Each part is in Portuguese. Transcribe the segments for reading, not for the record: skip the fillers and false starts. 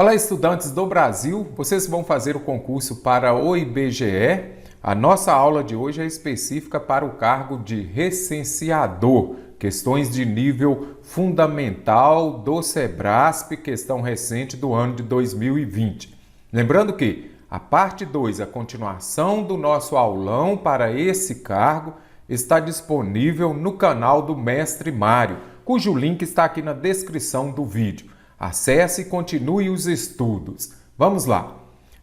Olá, estudantes do Brasil! Vocês vão fazer o concurso para o IBGE. A nossa aula de hoje é específica para o cargo de recenseador. Questões de nível fundamental do SEBRASP, questão recente do ano de 2020. Lembrando que a parte 2, a continuação do nosso aulão para esse cargo, está disponível no canal do Mestre Mário, cujo link está aqui na descrição do vídeo. Acesse e continue os estudos. Vamos lá.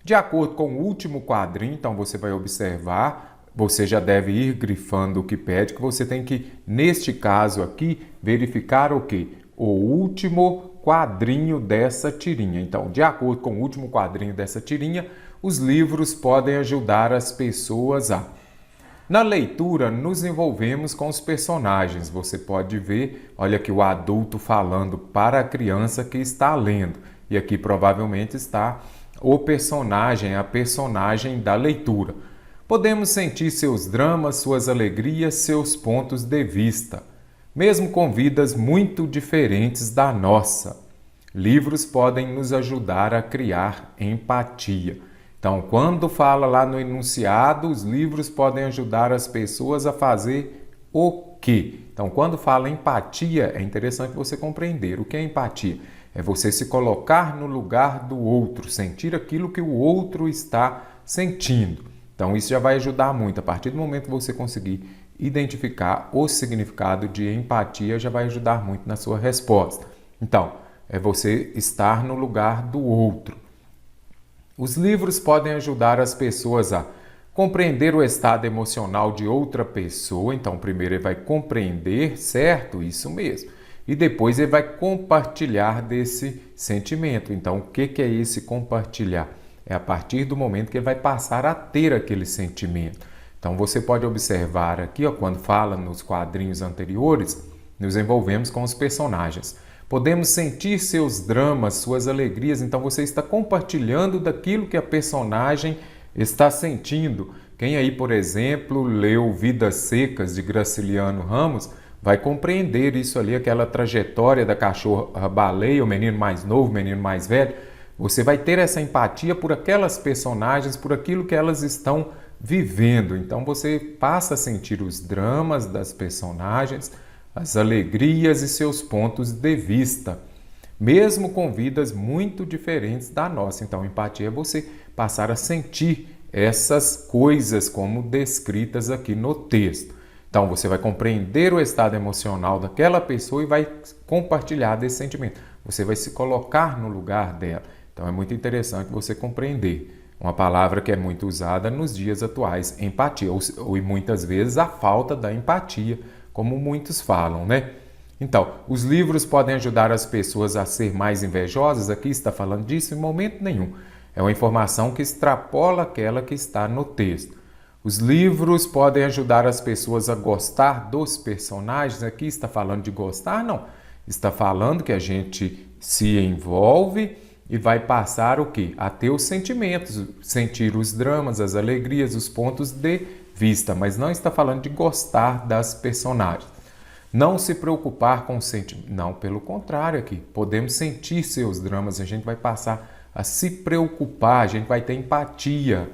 De acordo com o último quadrinho, então você vai observar, você já deve ir grifando o que pede, que você tem que, neste caso aqui, verificar o quê? O último quadrinho dessa tirinha. Então, de acordo com o último quadrinho dessa tirinha, os livros podem ajudar as pessoas a... Na leitura, nos envolvemos com os personagens. Você pode ver, olha aqui o adulto falando para a criança que está lendo. E aqui provavelmente está o personagem, a personagem da leitura. Podemos sentir seus dramas, suas alegrias, seus pontos de vista, mesmo com vidas muito diferentes da nossa. Livros podem nos ajudar a criar empatia. Então, quando fala lá no enunciado, os livros podem ajudar as pessoas a fazer o quê? Então, quando fala empatia, é interessante você compreender. O que é empatia? É você se colocar no lugar do outro, sentir aquilo que o outro está sentindo. Então, isso já vai ajudar muito. A partir do momento que você conseguir identificar o significado de empatia, já vai ajudar muito na sua resposta. Então, é você estar no lugar do outro. Os livros podem ajudar as pessoas a compreender o estado emocional de outra pessoa. Então, primeiro ele vai compreender, certo? Isso mesmo. E depois ele vai compartilhar desse sentimento. Então, o que é esse compartilhar? É a partir do momento que ele vai passar a ter aquele sentimento. Então, você pode observar aqui, ó, quando fala nos quadrinhos anteriores, nos envolvemos com os personagens. Podemos sentir seus dramas, suas alegrias, então você está compartilhando daquilo que a personagem está sentindo. Quem aí, por exemplo, leu Vidas Secas, de Graciliano Ramos, vai compreender isso ali, aquela trajetória da cachorra-baleia, o menino mais novo, o menino mais velho. Você vai ter essa empatia por aquelas personagens, por aquilo que elas estão vivendo. Então você passa a sentir os dramas das personagens, as alegrias e seus pontos de vista, mesmo com vidas muito diferentes da nossa. Então, empatia é você passar a sentir essas coisas como descritas aqui no texto. Então, você vai compreender o estado emocional daquela pessoa e vai compartilhar desse sentimento. Você vai se colocar no lugar dela. Então, é muito interessante você compreender. Uma palavra que é muito usada nos dias atuais, empatia, ou muitas vezes a falta da empatia, como muitos falam, né? Então, os livros podem ajudar as pessoas a ser mais invejosas? Aqui está falando disso em momento nenhum. É uma informação que extrapola aquela que está no texto. Os livros podem ajudar as pessoas a gostar dos personagens? Aqui está falando de gostar? Não. Está falando que a gente se envolve e vai passar o quê? A ter os sentimentos, sentir os dramas, as alegrias, os pontos de vista, mas não está falando de gostar das personagens. Não se preocupar com o sentimento. Não, pelo contrário aqui. Podemos sentir seus dramas, a gente vai passar a se preocupar, a gente vai ter empatia.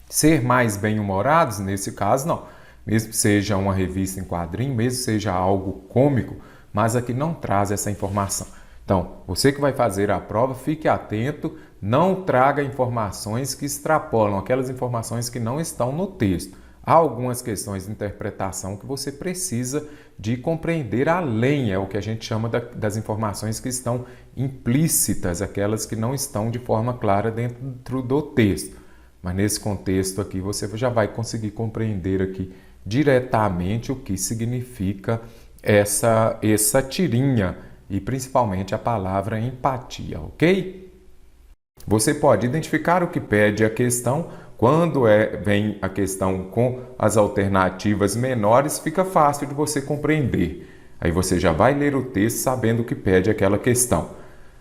Ser mais bem-humorados, nesse caso, não. Mesmo que seja uma revista em quadrinho, mesmo que seja algo cômico, mas aqui não traz essa informação. Então, você que vai fazer a prova, fique atento, não traga informações que extrapolam, aquelas informações que não estão no texto. Há algumas questões de interpretação que você precisa de compreender além, é o que a gente chama das informações que estão implícitas, aquelas que não estão de forma clara dentro do texto. Mas nesse contexto aqui você já vai conseguir compreender aqui diretamente o que significa essa tirinha, e principalmente a palavra empatia, ok? Você pode identificar o que pede a questão. Quando vem a questão com as alternativas menores, fica fácil de você compreender. Aí você já vai ler o texto sabendo o que pede aquela questão.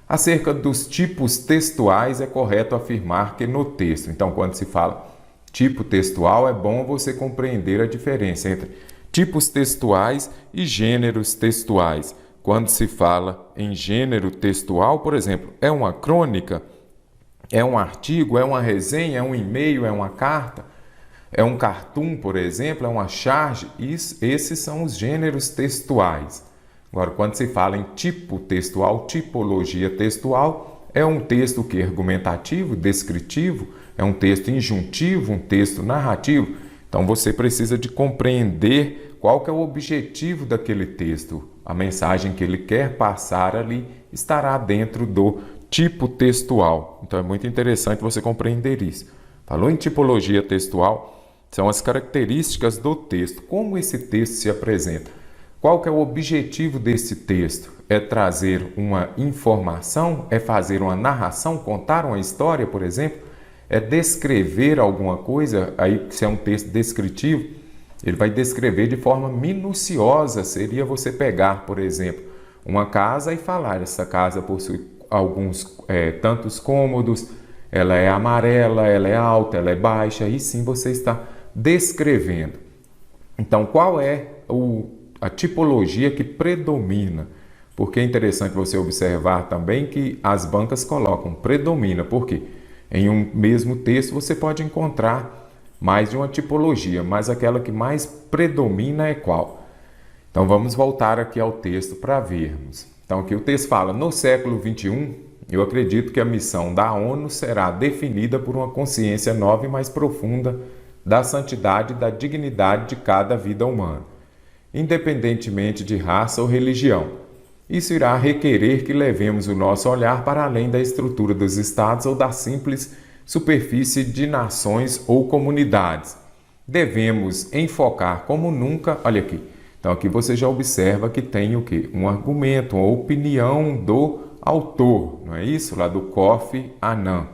Acerca dos tipos textuais, é correto afirmar que no texto. Então, quando se fala tipo textual, é bom você compreender a diferença entre tipos textuais e gêneros textuais. quando se fala em gênero textual, por exemplo, é uma crônica, é um artigo, é uma resenha, é um e-mail, é uma carta, é um cartoon, por exemplo, é uma charge. Esses são os gêneros textuais. Agora, quando se fala em tipo textual, tipologia textual, é um texto que é argumentativo, descritivo, é um texto injuntivo, um texto narrativo. Então, você precisa de compreender qual que é o objetivo daquele texto. A mensagem que ele quer passar ali estará dentro do tipo textual. Então, é muito interessante você compreender isso. Falou em tipologia textual, são as características do texto. Como esse texto se apresenta? Qual que é o objetivo desse texto? É trazer uma informação? É fazer uma narração? Contar uma história, por exemplo? É descrever alguma coisa? Aí, se é um texto descritivo, ele vai descrever de forma minuciosa. Seria você pegar, por exemplo, uma casa e falar: essa casa possui tantos cômodos, ela é amarela, ela é alta, ela é baixa. Aí sim você está descrevendo. Então, qual é a tipologia que predomina? Porque é interessante você observar também que as bancas colocam predomina. Por quê? Em um mesmo texto você pode encontrar mais de uma tipologia, mas aquela que mais predomina é qual? Então vamos voltar aqui ao texto para vermos. Então aqui o texto fala: no século XXI, eu acredito que a missão da ONU será definida por uma consciência nova e mais profunda da santidade e da dignidade de cada vida humana, independentemente de raça ou religião. Isso irá requerer que levemos o nosso olhar para além da estrutura dos estados ou da simples superfície de nações ou comunidades. Devemos enfocar como nunca, olha aqui, então aqui você já observa que tem o quê? Um argumento, uma opinião do autor, não é isso? Lá do Kofi Annan.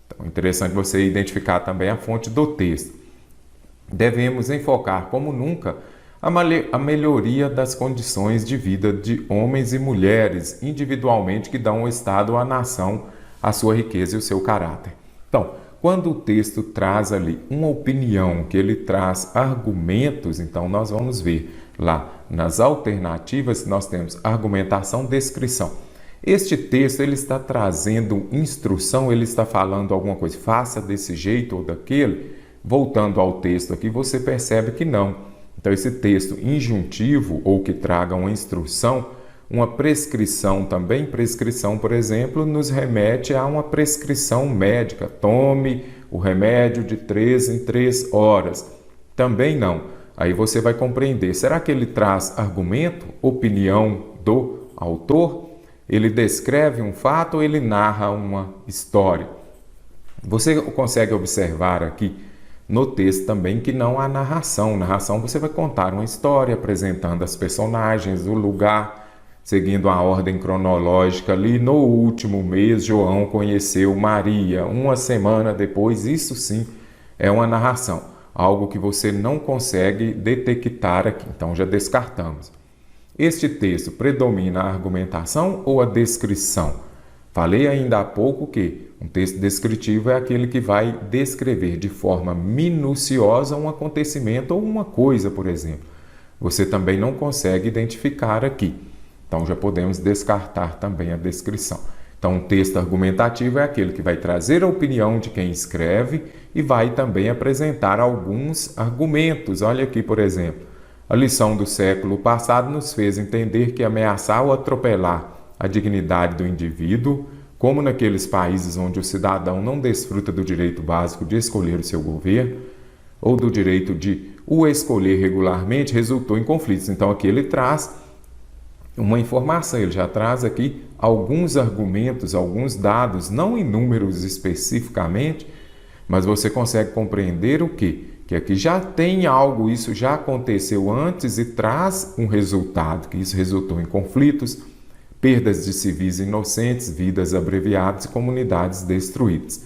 Então, interessante você identificar também a fonte do texto. Devemos enfocar como nunca a melhoria das condições de vida de homens e mulheres individualmente que dão ao Estado, à nação, a sua riqueza e o seu caráter. Então, quando o texto traz ali uma opinião, que ele traz argumentos, então nós vamos ver lá nas alternativas, nós temos argumentação, descrição. Este texto ele está trazendo instrução, ele está falando alguma coisa, faça desse jeito ou daquele. Voltando ao texto aqui, você percebe que não. Então, esse texto injuntivo ou que traga uma instrução, uma prescrição também, prescrição, por exemplo, nos remete a uma prescrição médica. Tome o remédio de 3 em 3 horas. Também não. Aí você vai compreender, será que ele traz argumento, opinião do autor? Ele descreve um fato ou ele narra uma história? Você consegue observar aqui no texto também que não há narração. Narração você vai contar uma história apresentando as personagens, o lugar, seguindo a ordem cronológica ali. No último mês, João conheceu Maria. Uma semana depois, isso sim é uma narração. Algo que você não consegue detectar aqui. Então já descartamos. Este texto predomina a argumentação ou a descrição? Falei ainda há pouco que um texto descritivo é aquele que vai descrever de forma minuciosa um acontecimento ou uma coisa, por exemplo. Você também não consegue identificar aqui. Então já podemos descartar também a descrição. Então um texto argumentativo é aquele que vai trazer a opinião de quem escreve e vai também apresentar alguns argumentos. Olha aqui, por exemplo, a lição do século passado nos fez entender que ameaçar ou atropelar a dignidade do indivíduo, como naqueles países onde o cidadão não desfruta do direito básico de escolher o seu governo, ou do direito de o escolher regularmente, resultou em conflitos. Então aqui ele traz uma informação, ele já traz aqui alguns argumentos, alguns dados, não em números especificamente, mas você consegue compreender o quê? Que aqui já tem algo, isso já aconteceu antes e traz um resultado, que isso resultou em conflitos, perdas de civis inocentes, vidas abreviadas e comunidades destruídas.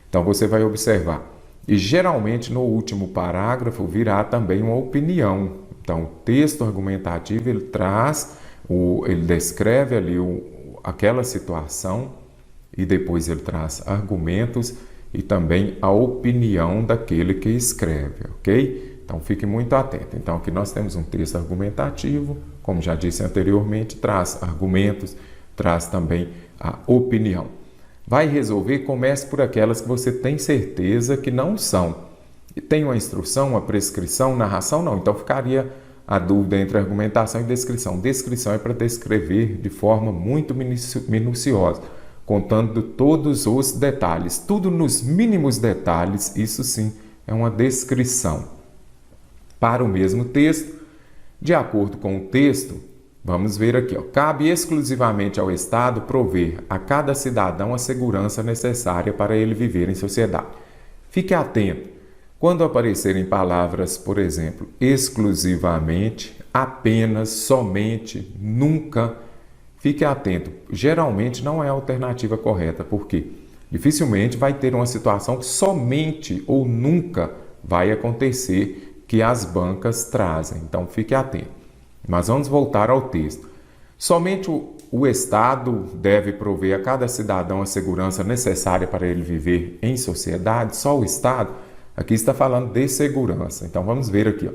Então você vai observar. E geralmente no último parágrafo virá também uma opinião. Então o texto argumentativo ele traz, ele descreve ali aquela situação e depois ele traz argumentos e também a opinião daquele que escreve, ok? Então fique muito atento. Então aqui nós temos um texto argumentativo, como já disse anteriormente, traz argumentos, traz também a opinião. Vai resolver, comece por aquelas que você tem certeza que não são. E tem uma instrução, uma prescrição, narração? Não. Então ficaria a dúvida entre argumentação e descrição. Descrição é para descrever de forma muito minuciosa, contando todos os detalhes. Tudo nos mínimos detalhes, isso sim é uma descrição. Para o mesmo texto, de acordo com o texto, vamos ver aqui, cabe exclusivamente ao Estado prover a cada cidadão a segurança necessária para ele viver em sociedade. Fique atento, quando aparecerem palavras, por exemplo, exclusivamente, apenas, somente, nunca, fique atento. Geralmente não é a alternativa correta, porque dificilmente vai ter uma situação que somente ou nunca vai acontecer que as bancas trazem. Então, fique atento. Mas vamos voltar ao texto. Somente o Estado deve prover a cada cidadão a segurança necessária para ele viver em sociedade? Só o Estado? Aqui está falando de segurança. Então, vamos ver aqui.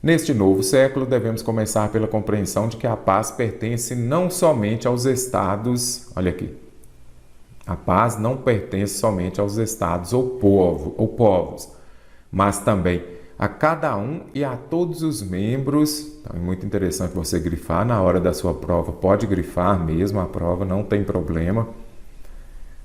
Neste novo século, devemos começar pela compreensão de que a paz pertence não somente aos Estados... Olha aqui. A paz não pertence somente aos Estados ou povos, mas também a cada um e a todos os membros. Então, é muito interessante você grifar na hora da sua prova. Pode grifar mesmo a prova, não tem problema.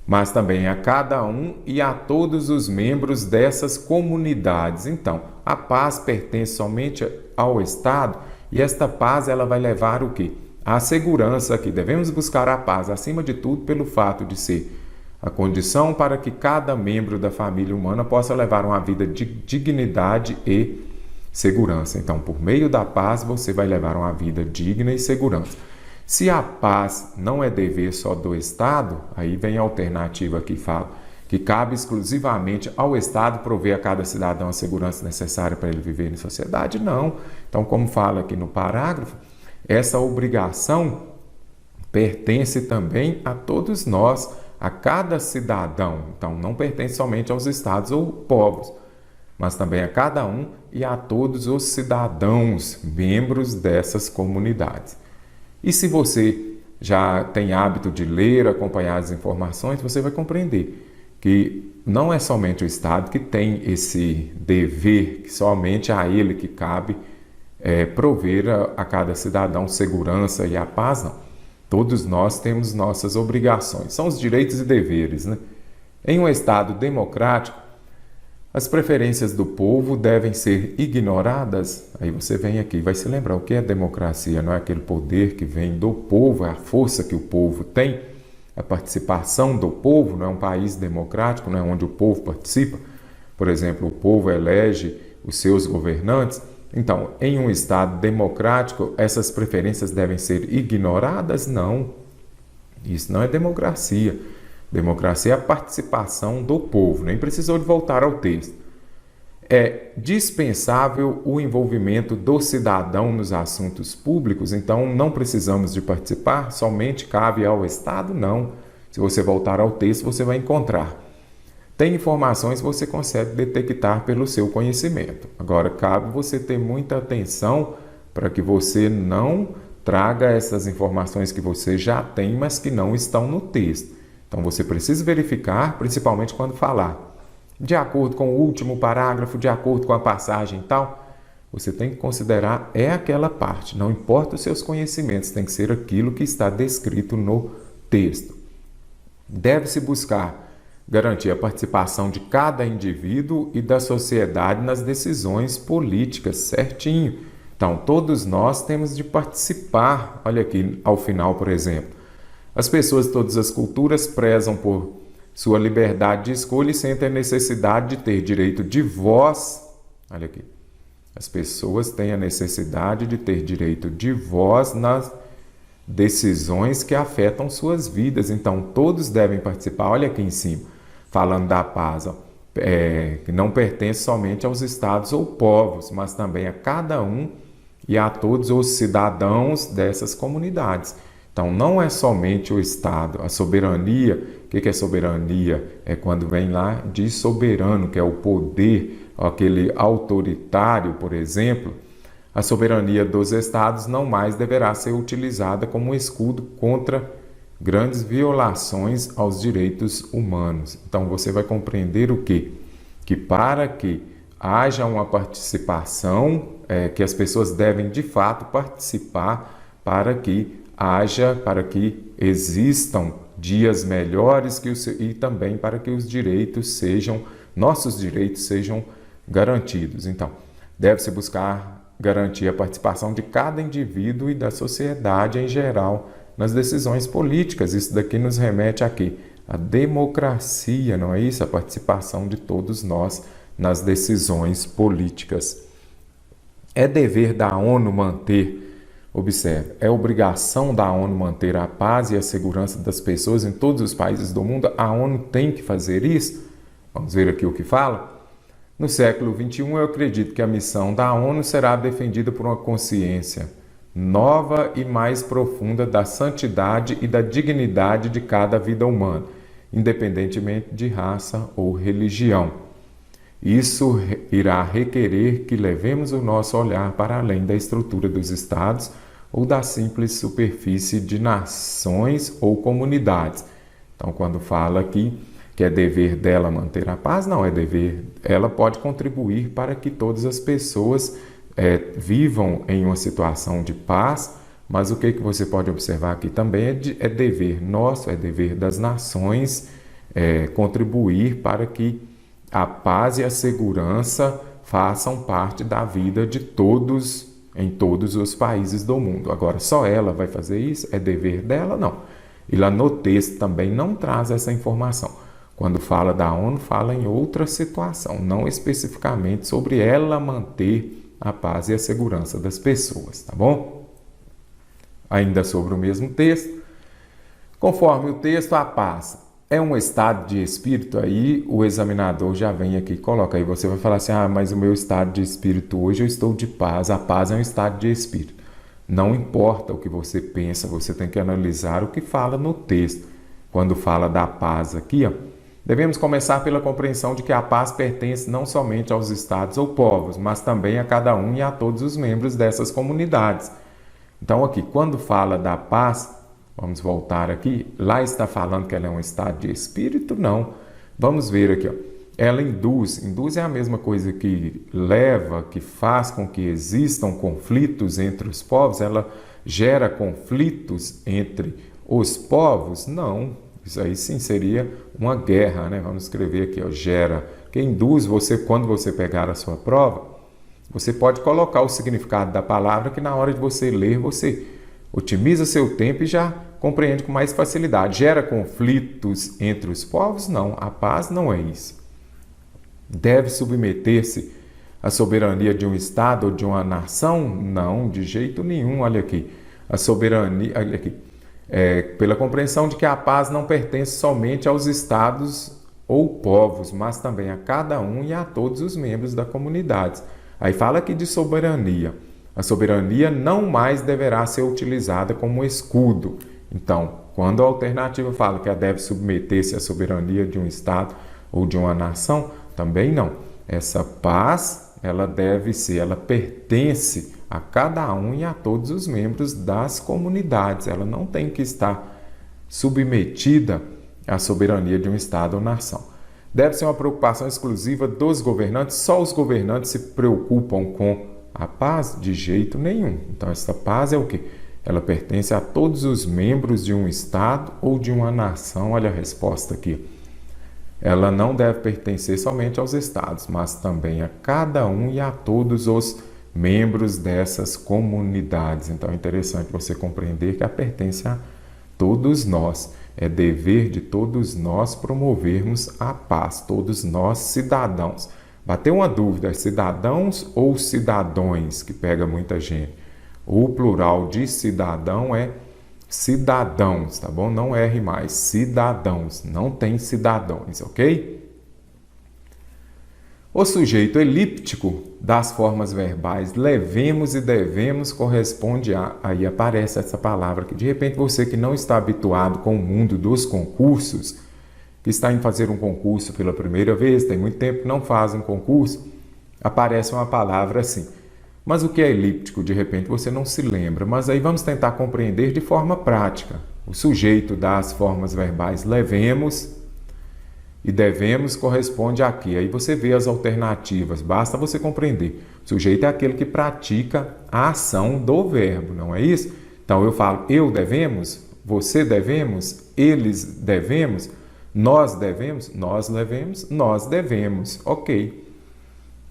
Mas também a cada um e a todos os membros dessas comunidades. Então, a paz pertence somente ao Estado e esta paz ela vai levar o quê? A segurança aqui. Devemos buscar a paz, acima de tudo, pelo fato de ser a condição para que cada membro da família humana possa levar uma vida de dignidade e segurança. Então, por meio da paz, você vai levar uma vida digna e segurança. Se a paz não é dever só do Estado, aí vem a alternativa que fala que cabe exclusivamente ao Estado prover a cada cidadão a segurança necessária para ele viver em sociedade. Não. Então, como fala aqui no parágrafo, essa obrigação pertence também a todos nós, a cada cidadão. Então, não pertence somente aos estados ou povos, mas também a cada um e a todos os cidadãos, membros dessas comunidades. E se você já tem hábito de ler, acompanhar as informações, você vai compreender que não é somente o Estado que tem esse dever, que somente a ele que cabe prover a cada cidadão segurança e a paz, não. Todos nós temos nossas obrigações, são os direitos e deveres, né? Em um Estado democrático, as preferências do povo devem ser ignoradas. Aí você vem aqui e vai se lembrar o que é democracia, não é aquele poder que vem do povo, é a força que o povo tem, a participação do povo, não é um país democrático, não é onde o povo participa. Por exemplo, o povo elege os seus governantes. Então, em um Estado democrático, essas preferências devem ser ignoradas? Não. Isso não é democracia. Democracia é a participação do povo. Nem precisou de voltar ao texto. É dispensável o envolvimento do cidadão nos assuntos públicos, então não precisamos de participar, somente cabe ao Estado? Não. Se você voltar ao texto, você vai encontrar. Tem informações que você consegue detectar pelo seu conhecimento. Agora, cabe você ter muita atenção para que você não traga essas informações que você já tem, mas que não estão no texto. Então, você precisa verificar, principalmente quando falar. De acordo com o último parágrafo, de acordo com a passagem e tal, você tem que considerar aquela parte. Não importa os seus conhecimentos, tem que ser aquilo que está descrito no texto. Deve-se buscar garantir a participação de cada indivíduo e da sociedade nas decisões políticas, certinho. Então, todos nós temos de participar. Olha aqui, ao final, por exemplo. As pessoas de todas as culturas prezam por sua liberdade de escolha e sentem a necessidade de ter direito de voz. Olha aqui. As pessoas têm a necessidade de ter direito de voz nas decisões que afetam suas vidas. Então, todos devem participar. Olha aqui em cima, falando da paz, que não pertence somente aos estados ou povos, mas também a cada um e a todos os cidadãos dessas comunidades. Então, não é somente o Estado. A soberania, o que é soberania? É quando vem lá de soberano, que é o poder aquele autoritário, por exemplo, a soberania dos estados não mais deverá ser utilizada como escudo contra grandes violações aos direitos humanos. Então você vai compreender o quê? Que para que haja uma participação, que as pessoas devem de fato participar para que existam dias melhores e também para que nossos direitos sejam garantidos. Então, deve-se buscar garantir a participação de cada indivíduo e da sociedade em geral nas decisões políticas. Isso daqui nos remete a quê? A democracia, não é isso? A participação de todos nós nas decisões políticas. É dever da ONU observe, é obrigação da ONU manter a paz e a segurança das pessoas em todos os países do mundo. A ONU tem que fazer isso? Vamos ver aqui o que fala. No século XXI, eu acredito que a missão da ONU será defendida por uma consciência nova e mais profunda da santidade e da dignidade de cada vida humana, independentemente de raça ou religião. Isso irá requerer que levemos o nosso olhar para além da estrutura dos estados ou da simples superfície de nações ou comunidades. Então, quando fala aqui que é dever dela manter a paz, não é dever. Ela pode contribuir para que todas as pessoas vivam em uma situação de paz, mas o que você pode observar aqui também é dever nosso, é dever das nações contribuir para que a paz e a segurança façam parte da vida de todos, em todos os países do mundo. Agora, só ela vai fazer isso? É dever dela? Não. E lá no texto também não traz essa informação. Quando fala da ONU, fala em outra situação, não especificamente sobre ela manter a paz e a segurança das pessoas, tá bom? Ainda sobre o mesmo texto, conforme o texto, a paz é um estado de espírito. Aí o examinador já vem aqui e coloca, aí você vai falar assim, mas o meu estado de espírito hoje eu estou de paz. A paz é um estado de espírito. Não importa o que você pensa, você tem que analisar o que fala no texto. Quando fala da paz aqui, devemos começar pela compreensão de que a paz pertence não somente aos estados ou povos, mas também a cada um e a todos os membros dessas comunidades. Então aqui, quando fala da paz, vamos voltar aqui, lá está falando que ela é um estado de espírito? Não. Vamos ver aqui, ela induz é a mesma coisa que leva, que faz com que existam conflitos entre os povos, ela gera conflitos entre os povos? Não. Isso aí sim seria uma guerra, né? Vamos escrever aqui, gera. Que induz você, quando você pegar a sua prova, você pode colocar o significado da palavra que na hora de você ler, você otimiza seu tempo e já compreende com mais facilidade. Gera conflitos entre os povos? Não, a paz não é isso. Deve submeter-se à soberania de um estado ou de uma nação? Não, de jeito nenhum. Olha aqui, a soberania, olha aqui. Pela compreensão de que a paz não pertence somente aos estados ou povos, mas também a cada um e a todos os membros da comunidade. Aí fala aqui de soberania. A soberania não mais deverá ser utilizada como escudo. Então, quando a alternativa fala que ela deve submeter-se à soberania de um estado ou de uma nação, também não. Essa paz, ela pertence a cada um e a todos os membros das comunidades. Ela não tem que estar submetida à soberania de um estado ou nação. Deve ser uma preocupação exclusiva dos governantes. Só os governantes se preocupam com a paz? De jeito nenhum. Então, essa paz é o quê? Ela pertence a todos os membros de um estado ou de uma nação. Olha a resposta aqui. Ela não deve pertencer somente aos estados, mas também a cada um e a todos os membros dessas comunidades. Então é interessante você compreender que ela pertence a todos nós. É dever de todos nós promovermos a paz, todos nós cidadãos. Bateu uma dúvida, cidadãos ou cidadões, que pega muita gente. O plural de cidadão é cidadãos, tá bom? Não erre mais, cidadãos, não tem cidadãos, ok? O sujeito elíptico das formas verbais levemos e devemos corresponde a... Aí aparece essa palavra que de repente você que não está habituado com o mundo dos concursos, que está em fazer um concurso pela primeira vez, tem muito tempo que não faz um concurso, aparece uma palavra assim. Mas o que é elíptico? De repente você não se lembra, mas aí vamos tentar compreender de forma prática. O sujeito das formas verbais levemos e devemos corresponde a quê? Aí você vê as alternativas, basta você compreender. O sujeito é aquele que pratica a ação do verbo, não é isso? Então eu falo eu devemos, você devemos, eles devemos, nós devemos, nós devemos, nós devemos. Ok.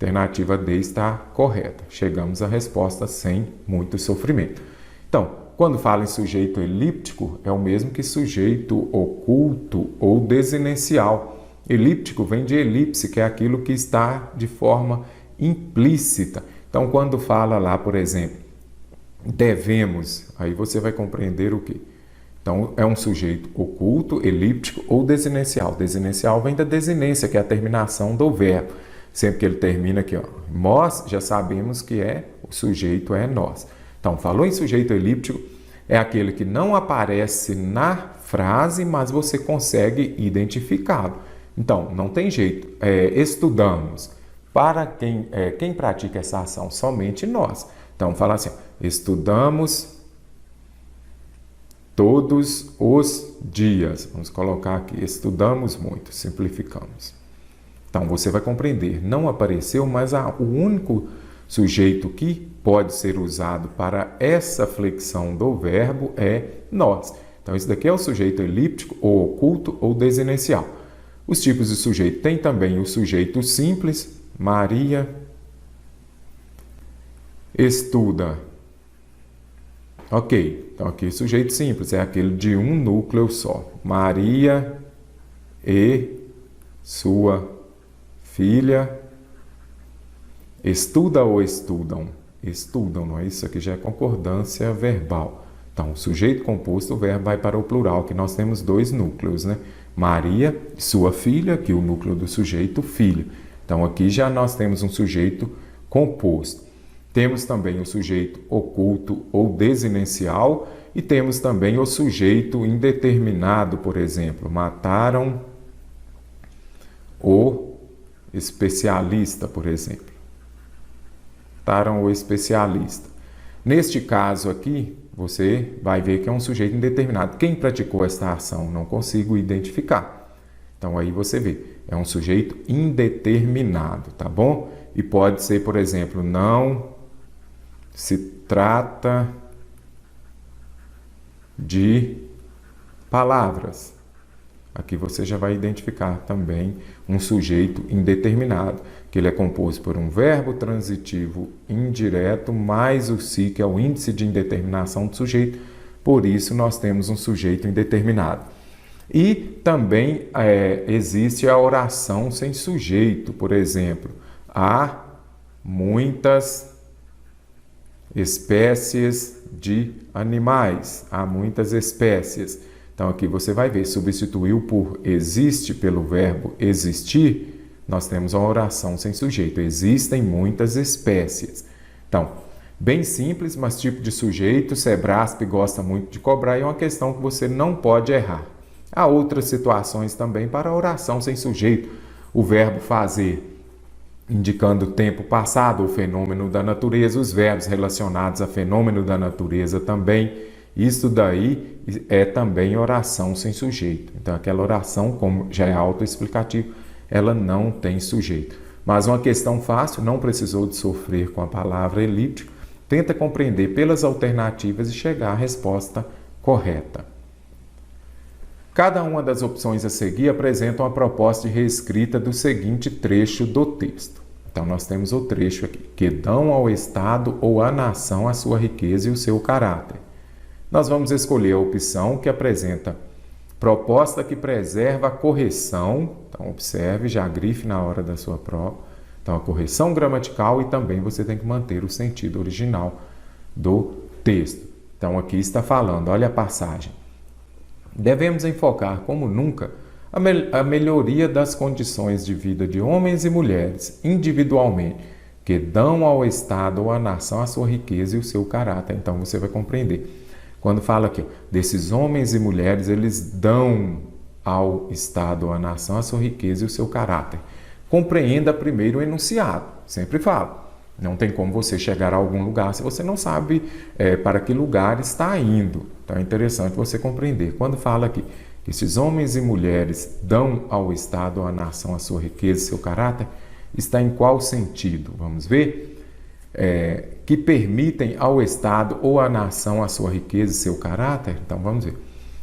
Alternativa D está correta. Chegamos à resposta sem muito sofrimento. Então, quando fala em sujeito elíptico, é o mesmo que sujeito oculto ou desinencial. Elíptico vem de elipse, que é aquilo que está de forma implícita. Então, quando fala lá, por exemplo, devemos, aí você vai compreender o quê? Então, é um sujeito oculto, elíptico ou desinencial. Desinencial vem da desinência, que é a terminação do verbo. Sempre que ele termina aqui, ó, nós, já sabemos que o sujeito é nós. Então, falou em sujeito elíptico, é aquele que não aparece na frase, mas você consegue identificá-lo. Então, não tem jeito. Estudamos. Para quem pratica essa ação? Somente nós. Então, fala assim, estudamos todos os dias. Vamos colocar aqui, estudamos muito, simplificamos. Então, você vai compreender, não apareceu, mas o único sujeito que pode ser usado para essa flexão do verbo é nós. Então, esse daqui é o sujeito elíptico, ou oculto, ou desinencial. Os tipos de sujeito tem também o sujeito simples, Maria estuda. Ok, então aqui o sujeito simples é aquele de um núcleo só. Maria e sua filha estuda ou estudam? Estudam, não é? Isso aqui já é concordância verbal. Então, o sujeito composto, o verbo vai para o plural, que nós temos dois núcleos, né? Maria e sua filha, que é o núcleo do sujeito, filho. Então, aqui já nós temos um sujeito composto. Temos também o sujeito oculto ou desinencial e temos também o sujeito indeterminado, por exemplo. Mataram o especialista, por exemplo. Mataram o especialista. Neste caso aqui, você vai ver que é um sujeito indeterminado. Quem praticou esta ação? Não consigo identificar. Então, aí você vê, é um sujeito indeterminado, tá bom? E pode ser, por exemplo, não se trata de palavras. Aqui você já vai identificar também um sujeito indeterminado, que ele é composto por um verbo transitivo indireto mais o si, que é o índice de indeterminação do sujeito. Por isso, nós temos um sujeito indeterminado. E também existe a oração sem sujeito. Por exemplo, há muitas espécies de animais. Há muitas espécies. Então, aqui você vai ver, substituiu por existe pelo verbo existir, nós temos uma oração sem sujeito. Existem muitas espécies. Então, bem simples, mas tipo de sujeito, Sebrasp gosta muito de cobrar e é uma questão que você não pode errar. Há outras situações também para a oração sem sujeito. O verbo fazer, indicando o tempo passado, o fenômeno da natureza, os verbos relacionados a fenômeno da natureza também. Isso daí é também oração sem sujeito. Então, aquela oração, como já é autoexplicativo, ela não tem sujeito. Mas uma questão fácil, não precisou de sofrer com a palavra elíptico, tenta compreender pelas alternativas e chegar à resposta correta. Cada uma das opções a seguir apresenta uma proposta de reescrita do seguinte trecho do texto. Então, nós temos o trecho aqui, que dão ao Estado ou à nação a sua riqueza e o seu caráter. Nós vamos escolher a opção que apresenta proposta que preserva a correção. Então, observe, já grife na hora da sua prova. Então, a correção gramatical e também você tem que manter o sentido original do texto. Então, aqui está falando, olha a passagem. Devemos enfocar, como nunca, a melhoria das condições de vida de homens e mulheres, individualmente, que dão ao Estado ou à nação a sua riqueza e o seu caráter. Então, você vai compreender. Quando fala aqui, desses homens e mulheres, eles dão ao Estado ou à nação a sua riqueza e o seu caráter. compreenda primeiro o enunciado. Sempre falo. Não tem como você chegar a algum lugar se você não sabe para que lugar está indo. Então é interessante você compreender. Quando fala aqui que esses homens e mulheres dão ao Estado ou à nação a sua riqueza e seu caráter, está em qual sentido? Vamos ver? Que permitem ao Estado ou à nação a sua riqueza e seu caráter? Então vamos ver.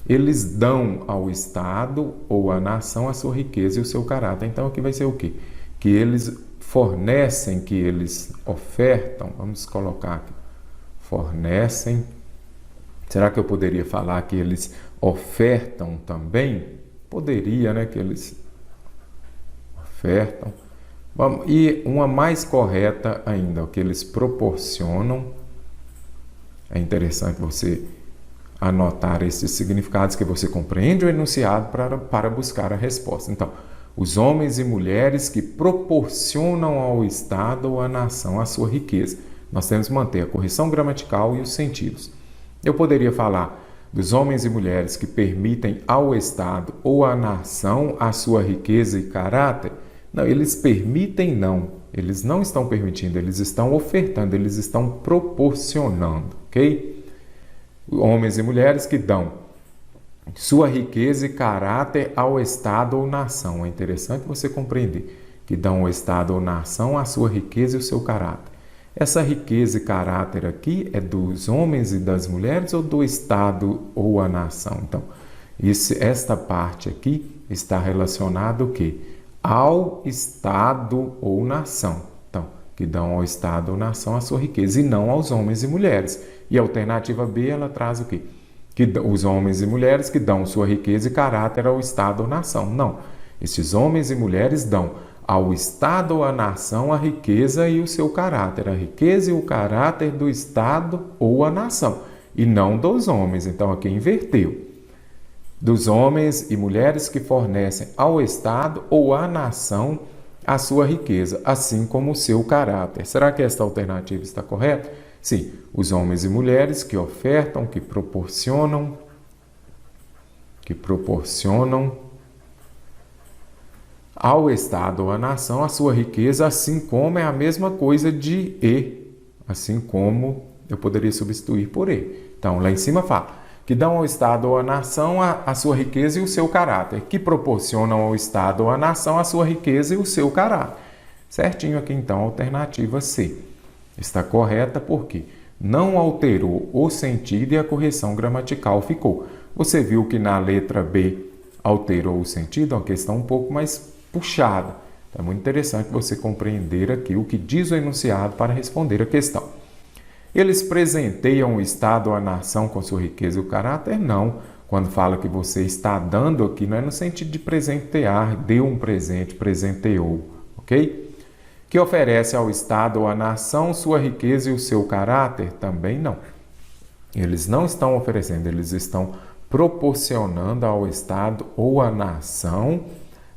Eles dão ao Estado ou à nação a sua riqueza e o seu caráter. Então aqui vai ser o quê? Que eles fornecem, que eles ofertam. Vamos colocar aqui. Fornecem. Será que eu poderia falar que eles ofertam também? Poderia, né? Que eles ofertam. E uma mais correta ainda, o que eles proporcionam. É interessante você anotar esses significados que você compreende o enunciado para buscar a resposta. Então, os homens e mulheres que proporcionam ao Estado ou à nação a sua riqueza. Nós temos que manter a correção gramatical e os sentidos. Eu poderia falar dos homens e mulheres que permitem ao Estado ou à nação a sua riqueza e caráter. Não, eles permitem não. Eles não estão permitindo, eles estão ofertando, eles estão proporcionando, ok? Homens e mulheres que dão sua riqueza e caráter ao Estado ou nação. É interessante você compreender que dão ao Estado ou nação a sua riqueza e o seu caráter. Essa riqueza e caráter aqui é dos homens e das mulheres ou do Estado ou a nação? Então, esta parte aqui está relacionada o quê? Ao Estado ou nação. Então, que dão ao Estado ou nação a sua riqueza e não aos homens e mulheres. E a alternativa B, ela traz o quê? Que os homens e mulheres que dão sua riqueza e caráter ao Estado ou nação. Não. Esses homens e mulheres dão ao Estado ou à nação a riqueza e o seu caráter. A riqueza e o caráter do Estado ou a nação. E não dos homens. Então, aqui inverteu. Dos homens e mulheres que fornecem ao Estado ou à nação a sua riqueza, assim como o seu caráter. Será que esta alternativa está correta? Sim, os homens e mulheres que ofertam, que proporcionam ao Estado ou à nação a sua riqueza, assim como é a mesma coisa de e, assim como eu poderia substituir por e. Então, lá em cima fala que dão ao Estado ou à nação a sua riqueza e o seu caráter, que proporcionam ao Estado ou à nação a sua riqueza e o seu caráter. Certinho aqui, então, a alternativa C. Está correta porque não alterou o sentido e a correção gramatical ficou. Você viu que na letra B alterou o sentido, é uma questão um pouco mais puxada. Então, é muito interessante você compreender aqui o que diz o enunciado para responder a questão. Eles presenteiam o Estado ou a nação com sua riqueza e o caráter? Não. Quando fala que você está dando aqui, não é no sentido de presentear, deu um presente, presenteou, ok? Que oferece ao Estado ou à nação sua riqueza e o seu caráter? Também não. Eles não estão oferecendo, eles estão proporcionando ao Estado ou à nação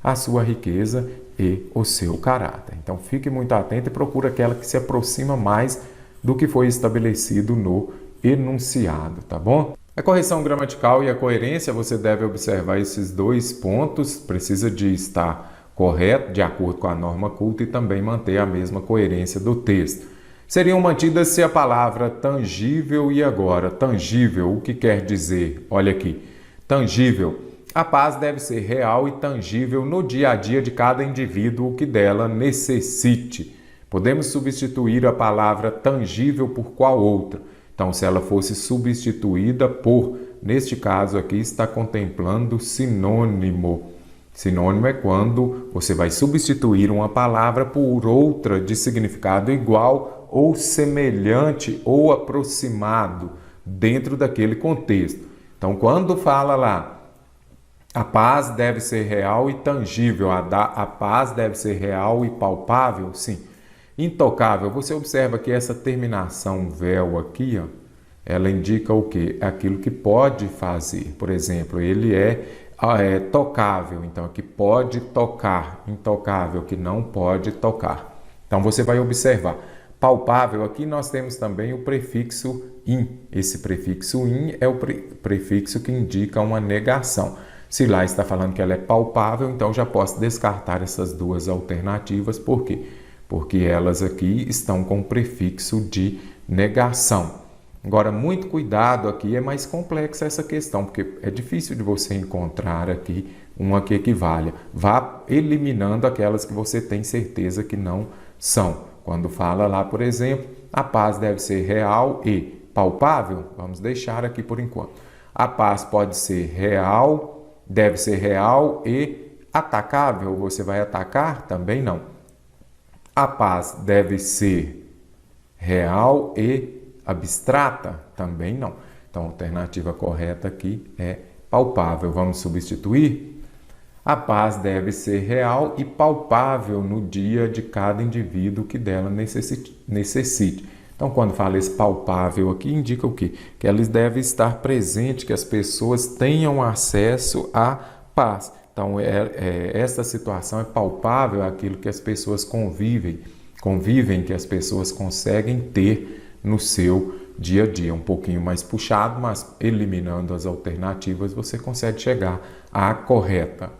a sua riqueza e o seu caráter. Então, fique muito atento e procure aquela que se aproxima mais do que foi estabelecido no enunciado, tá bom? A correção gramatical e a coerência, você deve observar esses dois pontos, precisa de estar correto, de acordo com a norma culta, e também manter a mesma coerência do texto. Seriam mantidas se a palavra tangível e agora. Tangível, o que quer dizer? Olha aqui, tangível. A paz deve ser real e tangível no dia a dia de cada indivíduo que dela necessite. Podemos substituir a palavra tangível por qual outra? Então, se ela fosse substituída por, neste caso aqui, está contemplando sinônimo. Sinônimo é quando você vai substituir uma palavra por outra de significado igual ou semelhante ou aproximado dentro daquele contexto. Então, quando fala lá, a paz deve ser real e tangível, a paz deve ser real e palpável, sim. Intocável, você observa que essa terminação vel aqui, ó, ela indica o quê? Aquilo que pode fazer. Por exemplo, ele é tocável, então aqui pode tocar. Intocável, que não pode tocar. Então você vai observar. Palpável, aqui nós temos também o prefixo in. Esse prefixo in é o prefixo que indica uma negação. Se lá está falando que ela é palpável, então já posso descartar essas duas alternativas. Por quê? Porque elas aqui estão com o prefixo de negação. Agora, muito cuidado aqui, é mais complexa essa questão, porque é difícil de você encontrar aqui uma que equivalha. Vá eliminando aquelas que você tem certeza que não são. Quando fala lá, por exemplo, a paz deve ser real e palpável, vamos deixar aqui por enquanto. A paz pode ser real, deve ser real e atacável, você vai atacar? Também não. A paz deve ser real e abstrata? Também não. Então, a alternativa correta aqui é palpável. Vamos substituir? A paz deve ser real e palpável no dia de cada indivíduo que dela necessite. Então, quando fala esse palpável aqui, indica o quê? Que eles devem estar presentes, que as pessoas tenham acesso à paz. Então, essa situação é palpável, aquilo que as pessoas convivem, que as pessoas conseguem ter no seu dia a dia. Um pouquinho mais puxado, mas eliminando as alternativas, você consegue chegar à correta.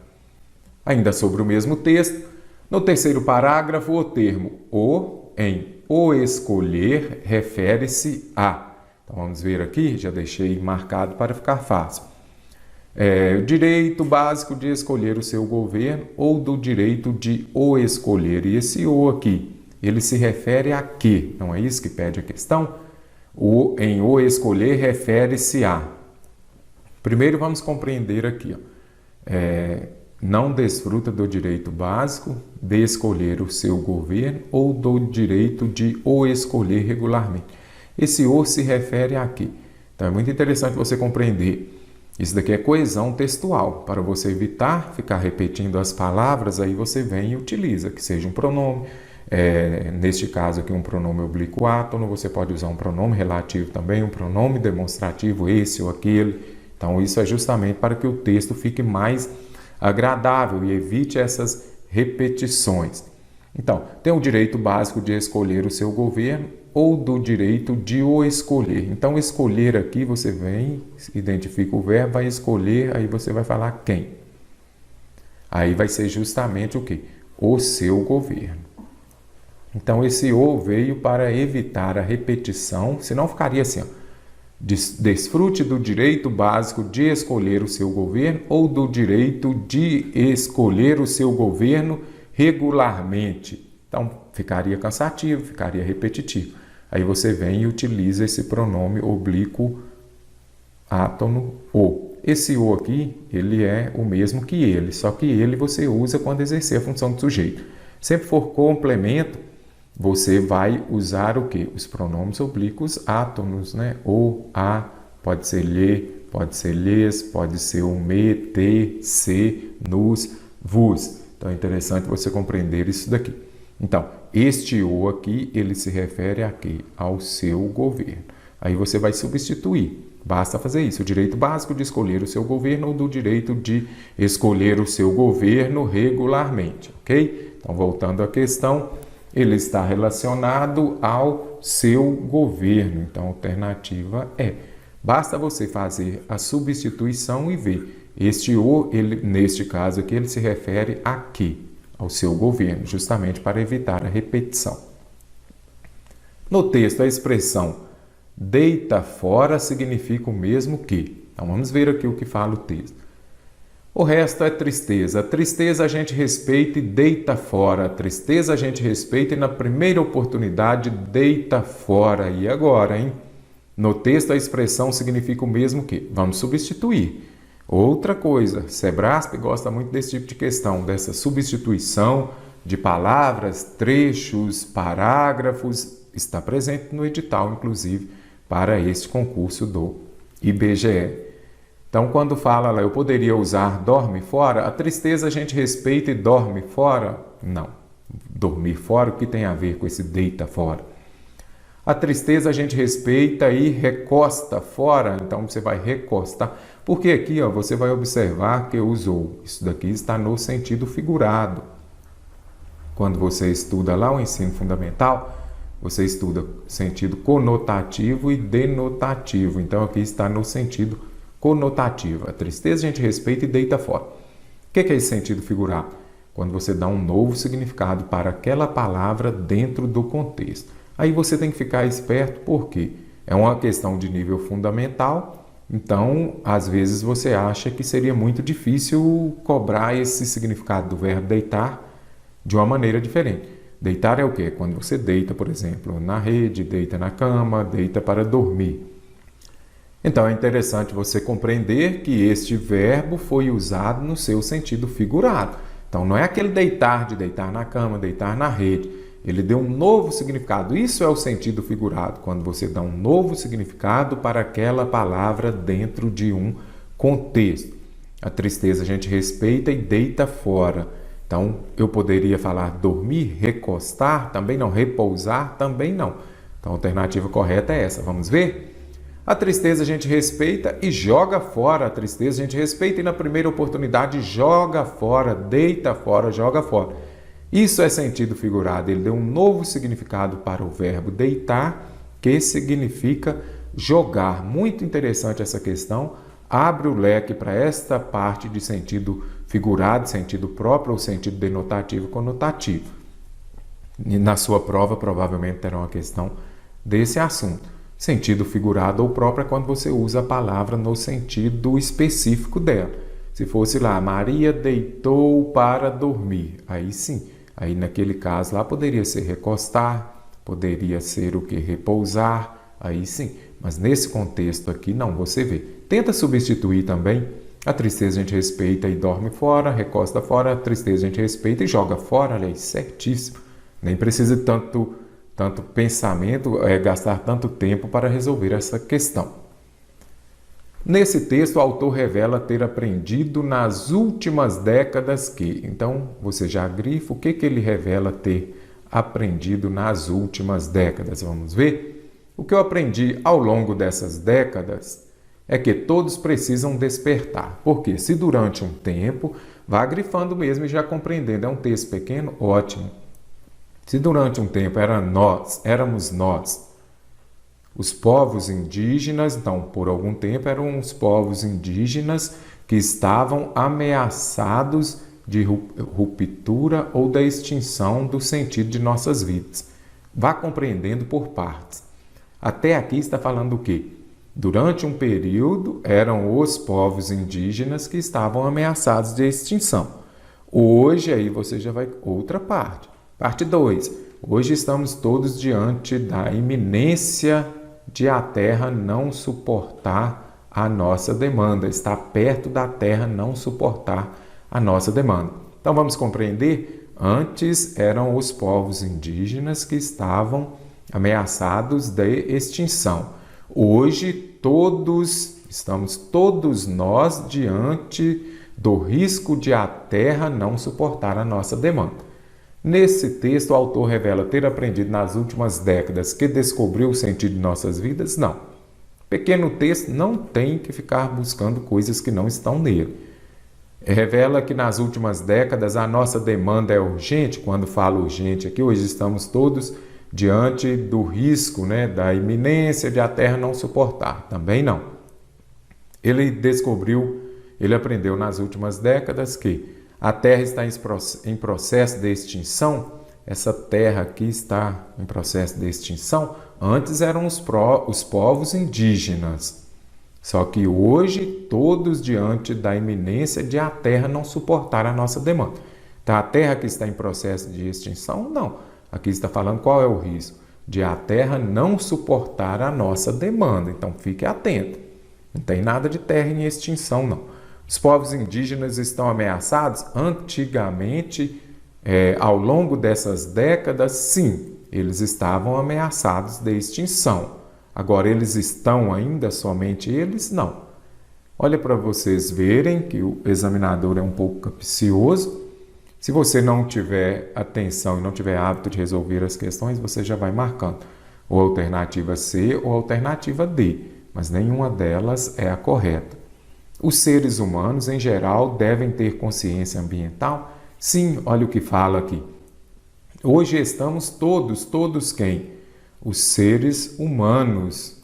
Ainda sobre o mesmo texto, no terceiro parágrafo, o termo o em o escolher refere-se a. Então, vamos ver aqui, já deixei marcado para ficar fácil. O direito básico de escolher o seu governo ou do direito de o escolher. E esse o aqui, ele se refere a quê? Não é isso que pede a questão? O em o escolher refere-se a. Primeiro vamos compreender aqui. Não desfruta do direito básico de escolher o seu governo ou do direito de o escolher regularmente. Esse o se refere a quê? Então é muito interessante você compreender. Isso daqui é coesão textual. Para você evitar ficar repetindo as palavras, aí você vem e utiliza, que seja um pronome. Neste caso aqui, um pronome oblíquo átono, você pode usar um pronome relativo também, um pronome demonstrativo, esse ou aquele. Então, isso é justamente para que o texto fique mais agradável e evite essas repetições. Então, tem o direito básico de escolher o seu governo ou do direito de o escolher. Então, escolher aqui, você vem, identifica o verbo, vai escolher, aí você vai falar quem. Aí vai ser justamente o quê? O seu governo. Então, esse o veio para evitar a repetição, senão ficaria assim, ó. Desfrute do direito básico de escolher o seu governo ou do direito de escolher o seu governo regularmente. Então, ficaria cansativo, ficaria repetitivo. Aí você vem e utiliza esse pronome oblíquo átono o. Esse o aqui, ele é o mesmo que ele, só que ele você usa quando exercer a função do sujeito. Sempre for complemento, você vai usar o quê? Os pronomes oblíquos átonos, né? O, a, pode ser lhe, pode ser lhes, pode ser o me, te, se, nos, vos. Então é interessante você compreender isso daqui. Então, este o aqui, ele se refere a quê? Ao seu governo. Aí você vai substituir. Basta fazer isso. O direito básico de escolher o seu governo ou do direito de escolher o seu governo regularmente, ok? Então, voltando à questão, ele está relacionado ao seu governo. Então, a alternativa é. Basta você fazer a substituição e ver. Este o, neste caso aqui, ele se refere a quê? Ao seu governo, justamente para evitar a repetição. No texto, a expressão deita fora significa o mesmo que. Então, vamos ver aqui o que fala o texto. O resto é tristeza. A tristeza a gente respeita e deita fora. A tristeza a gente respeita e na primeira oportunidade deita fora. E agora, hein? No texto a expressão significa o mesmo que. Vamos substituir. Outra coisa, Sebrasp gosta muito desse tipo de questão, dessa substituição de palavras, trechos, parágrafos. Está presente no edital, inclusive, para este concurso do IBGE. Então, quando fala lá, eu poderia usar dorme fora, a tristeza a gente respeita e dorme fora? Não. Dormir fora, o que tem a ver com esse deita fora? A tristeza a gente respeita e recosta fora, então você vai recostar. Porque aqui, ó, você vai observar que usou. Isso daqui está no sentido figurado. Quando você estuda lá o ensino fundamental, você estuda sentido conotativo e denotativo. Então, aqui está no sentido conotativa. A tristeza a gente respeita e deita fora. O que é esse sentido figurado? Quando você dá um novo significado para aquela palavra dentro do contexto. Aí você tem que ficar esperto porque é uma questão de nível fundamental, então às vezes você acha que seria muito difícil cobrar esse significado do verbo deitar de uma maneira diferente. Deitar é o quê? Quando você deita, por exemplo, na rede, deita na cama, deita para dormir. Então é interessante você compreender que este verbo foi usado no seu sentido figurado. Então não é aquele deitar de deitar na cama, deitar na rede. Ele deu um novo significado. Isso é o sentido figurado, quando você dá um novo significado para aquela palavra dentro de um contexto. A tristeza a gente respeita e deita fora. Então, eu poderia falar dormir, recostar, também não, repousar, também não. Então, a alternativa correta é essa. Vamos ver? A tristeza a gente respeita e joga fora. A tristeza a gente respeita e na primeira oportunidade joga fora, deita fora, joga fora. Isso é sentido figurado. Ele deu um novo significado para o verbo deitar, que significa jogar. Muito interessante essa questão. Abre o leque para esta parte de sentido figurado, sentido próprio ou sentido denotativo e conotativo. E na sua prova provavelmente terá uma questão desse assunto. Sentido figurado ou próprio é quando você usa a palavra no sentido específico dela. Se fosse lá, Maria deitou para dormir. Aí sim, aí naquele caso lá poderia ser recostar, poderia ser o que? Repousar, aí sim. Mas nesse contexto aqui não, você vê. Tenta substituir também. A tristeza a gente respeita e dorme fora, recosta fora. A tristeza a gente respeita e joga fora. Olha aí, certíssimo. Nem precisa tanto pensamento, gastar tanto tempo para resolver essa questão. Nesse texto, o autor revela ter aprendido nas últimas décadas que... Então, você já grifa o que ele revela ter aprendido nas últimas décadas. Vamos ver? O que eu aprendi ao longo dessas décadas é que todos precisam despertar. Porque se durante um tempo, vá grifando mesmo e já compreendendo. É um texto pequeno? Ótimo. Se durante um tempo éramos nós, os povos indígenas, então por algum tempo eram os povos indígenas que estavam ameaçados de ruptura ou da extinção do sentido de nossas vidas. Vá compreendendo por partes. Até aqui está falando o quê? Durante um período eram os povos indígenas que estavam ameaçados de extinção. Hoje aí você já vai outra parte. Parte 2. Hoje estamos todos diante da iminência de a Terra não suportar a nossa demanda. Está perto da Terra não suportar a nossa demanda. Então vamos compreender? Antes eram os povos indígenas que estavam ameaçados de extinção. Hoje estamos todos nós diante do risco de a Terra não suportar a nossa demanda. Nesse texto, o autor revela ter aprendido nas últimas décadas que descobriu o sentido de nossas vidas? Não. Pequeno texto não tem que ficar buscando coisas que não estão nele. Revela que nas últimas décadas a nossa demanda é urgente. Quando falo urgente aqui, hoje estamos todos diante do risco, da iminência de a Terra não suportar. Também não. Ele aprendeu nas últimas décadas que a Terra está em processo de extinção. Essa Terra aqui está em processo de extinção. Antes eram os povos indígenas. Só que hoje, todos diante da iminência de a Terra não suportar a nossa demanda. Então, a Terra que está em processo de extinção? Não. Aqui está falando qual é o risco. De a Terra não suportar a nossa demanda. Então, fique atento. Não tem nada de Terra em extinção, não. Os povos indígenas estão ameaçados? Antigamente, ao longo dessas décadas, sim, eles estavam ameaçados de extinção. Agora, eles estão ainda, somente eles? Não. Olha para vocês verem que o examinador é um pouco capcioso. Se você não tiver atenção e não tiver hábito de resolver as questões, você já vai marcando ou a alternativa C ou a alternativa D, mas nenhuma delas é a correta. Os seres humanos, em geral, devem ter consciência ambiental? Sim, olha o que fala aqui. Hoje estamos todos quem? Os seres humanos.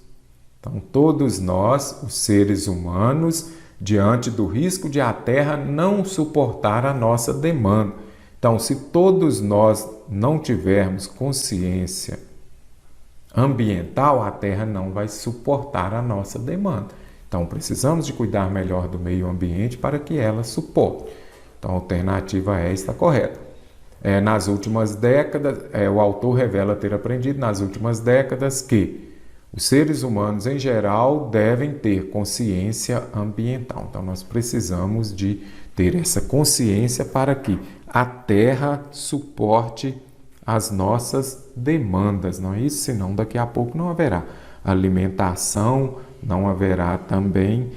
Então, todos nós, os seres humanos, diante do risco de a Terra não suportar a nossa demanda. Então, se todos nós não tivermos consciência ambiental, a Terra não vai suportar a nossa demanda. Então, precisamos de cuidar melhor do meio ambiente para que ela suporte. Então, a alternativa E está correta. Nas últimas décadas, o autor revela ter aprendido nas últimas décadas que os seres humanos, em geral, devem ter consciência ambiental. Então, nós precisamos de ter essa consciência para que a Terra suporte as nossas demandas, não é isso? Senão, daqui a pouco não haverá alimentação, não haverá também,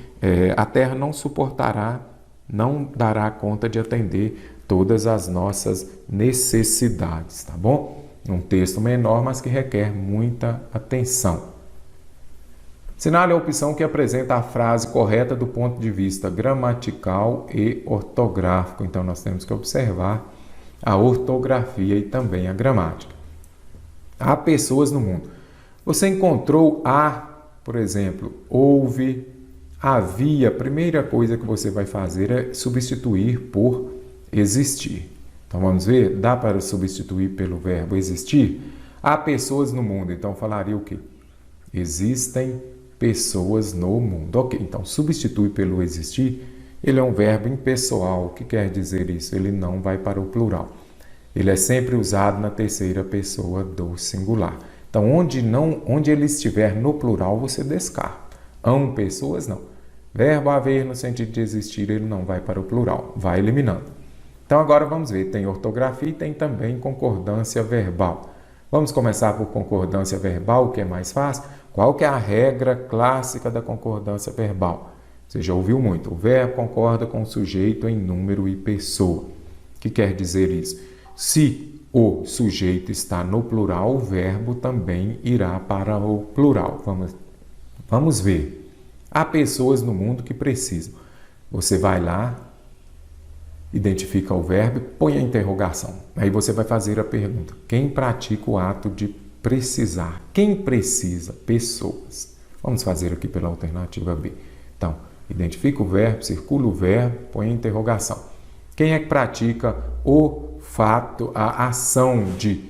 a Terra não suportará, não dará conta de atender todas as nossas necessidades, tá bom? Um texto menor, mas que requer muita atenção. Assinale a opção que apresenta a frase correta do ponto de vista gramatical e ortográfico. Então, nós temos que observar a ortografia e também a gramática. Há pessoas no mundo. Você encontrou por exemplo, houve, havia. A primeira coisa que você vai fazer é substituir por existir. Então, vamos ver? Dá para substituir pelo verbo existir? Há pessoas no mundo. Então, falaria o quê? Existem pessoas no mundo. Ok, então substitui pelo existir, ele é um verbo impessoal. O que quer dizer isso? Ele não vai para o plural. Ele é sempre usado na terceira pessoa do singular. Então, onde ele estiver no plural, você descarta. Hão pessoas? Não. Verbo haver no sentido de existir, ele não vai para o plural, vai eliminando. Então, agora vamos ver. Tem ortografia e tem também concordância verbal. Vamos começar por concordância verbal, que é mais fácil. Qual que é a regra clássica da concordância verbal? Você já ouviu muito. O verbo concorda com o sujeito em número e pessoa. O que quer dizer isso? Se o sujeito está no plural, o verbo também irá para o plural. Vamos ver. Há pessoas no mundo que precisam. Você vai lá, identifica o verbo e põe a interrogação. Aí você vai fazer a pergunta. Quem pratica o ato de precisar? Quem precisa? Pessoas. Vamos fazer aqui pela alternativa B. Então, identifica o verbo, circula o verbo, põe a interrogação. Quem é que pratica o fato, a ação de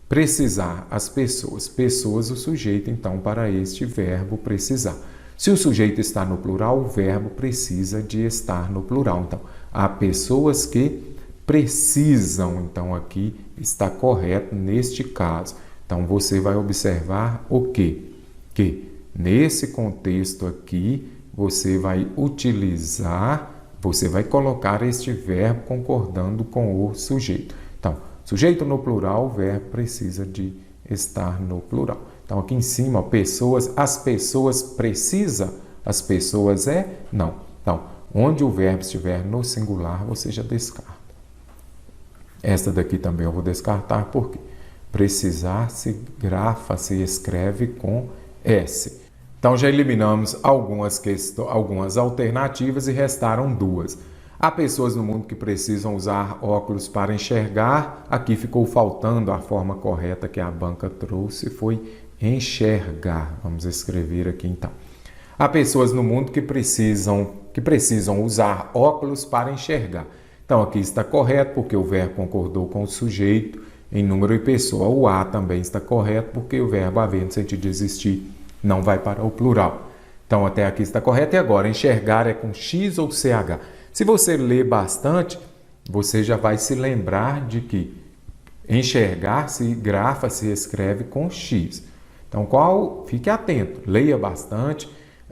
precisar? As pessoas. Pessoas, o sujeito, então, para este verbo precisar. Se o sujeito está no plural, o verbo precisa de estar no plural. Então, há pessoas que precisam. Então, aqui está correto neste caso. Então, você vai observar o quê? Que nesse contexto aqui, você vai colocar este verbo concordando com o sujeito. Então, sujeito no plural, o verbo precisa de estar no plural. Então, aqui em cima, pessoas, as pessoas precisa, as pessoas não. Então, onde o verbo estiver no singular, você já descarta. Esta daqui também eu vou descartar, porque precisar se grafa, se escreve com S. Então, já eliminamos algumas alternativas e restaram duas. Há pessoas no mundo que precisam usar óculos para enxergar. Aqui ficou faltando a forma correta que a banca trouxe, foi enxergar. Vamos escrever aqui então. Há pessoas no mundo que precisam usar óculos para enxergar. Então, aqui está correto, porque o verbo concordou com o sujeito em número e pessoa. O A também está correto, porque o verbo haver no sentido de existir não vai para o plural. Então, até aqui está correto. E agora, enxergar é com X ou CH? Se você ler bastante, você já vai se lembrar de que enxergar se grafa, se escreve com X. Então, fique atento, leia bastante,